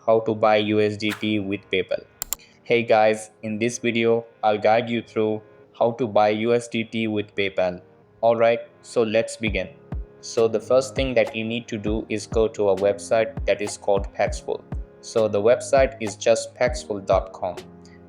how to buy USDT with PayPal. Hey guys, in this video, I'll guide you through how to buy USDT with PayPal. Alright, so let's begin. So the first thing that you need to do is go to a website that is called Paxful. So the website is just paxful.com.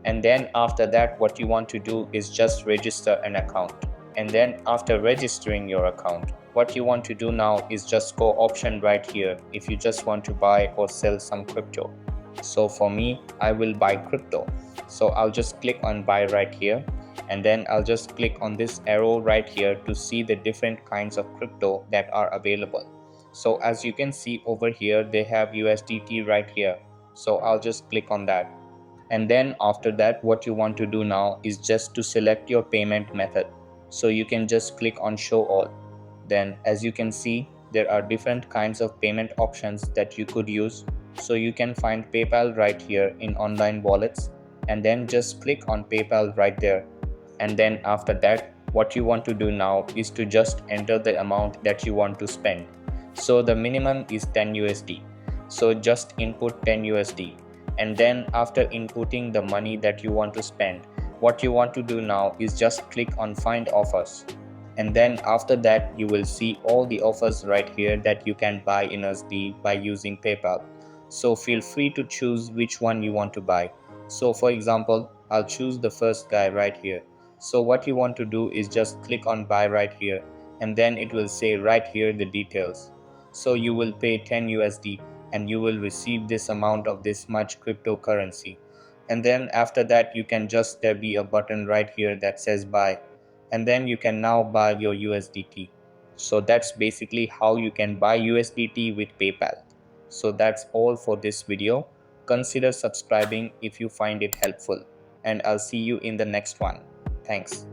And then after that, what you want to do is just register an account. And then after registering your account, what you want to do now is just go option right here if you just want to buy or sell some crypto. So for me, I will buy crypto. So I'll just click on buy right here, and then I'll just click on this arrow right here to see the different kinds of crypto that are available. So as you can see over here, they have USDT right here. So I'll just click on that. And then after that, what you want to do now is just to select your payment method. So you can just click on show all. Then as you can see, there are different kinds of payment options that you could use. So you can find PayPal right here in online wallets, and then just click on PayPal right there. And then after that, what you want to do now is to just enter the amount that you want to spend. So the minimum is 10 USD. So just input 10 USD. And then after inputting the money that you want to spend, what you want to do now is just click on find offers. And then after that, you will see all the offers right here that you can buy in USD by using PayPal. So feel free to choose which one you want to buy. So for example, I'll choose the first guy right here. So what you want to do is just click on buy right here, and then it will say right here the details. So you will pay 10 USD and you will receive this amount of this much cryptocurrency. And then after that, you can just there be a button right here that says buy, and then you can now buy your USDT. So that's basically how you can buy USDT with PayPal. So that's all for this video. Consider subscribing if you find it helpful, and I'll see you in the next one. Thanks.